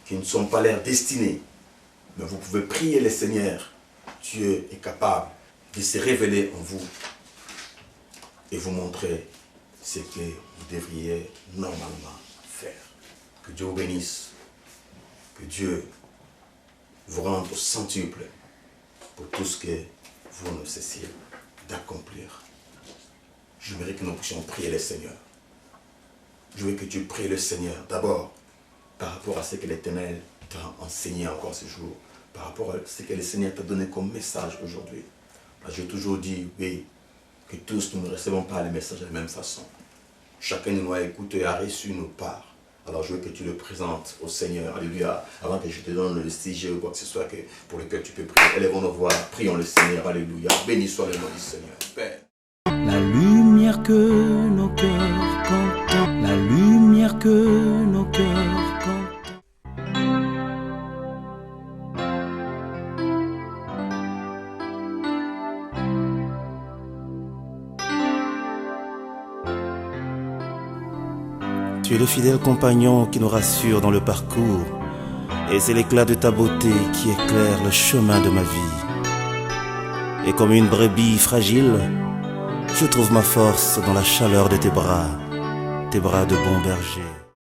qui ne sont pas leur destinée. Mais vous pouvez prier le Seigneur. Dieu est capable de se révéler en vous et vous montrer ce que vous devriez normalement faire. Que Dieu vous bénisse. Que Dieu vous rende au centuple pour tout ce que vous ne cessiez d'accomplir. J'aimerais que nous puissions prier le Seigneur. Je veux que tu pries le Seigneur d'abord par rapport à ce que l'Éternel t'a enseigné encore ce jour, par rapport à ce que le Seigneur t'a donné comme message aujourd'hui. J'ai toujours dit, oui, que tous nous ne recevons pas les messages de la même façon. Chacun de nous a écouté et a reçu nos parts. Alors je veux que tu le présentes au Seigneur, alléluia, avant que je te donne le sujet ou quoi que ce soit pour lequel tu peux prier. Élèvons nos voix, prions le Seigneur, alléluia. Béni soit le nom du Seigneur. Père. La lumière que nos cœurs contemplent, la lumière que nos cœurs contemplent. Tu es le fidèle compagnon qui nous rassure dans le parcours, et c'est l'éclat de ta beauté qui éclaire le chemin de ma vie. Et comme une brebis fragile, je trouve ma force dans la chaleur de tes bras de bon berger.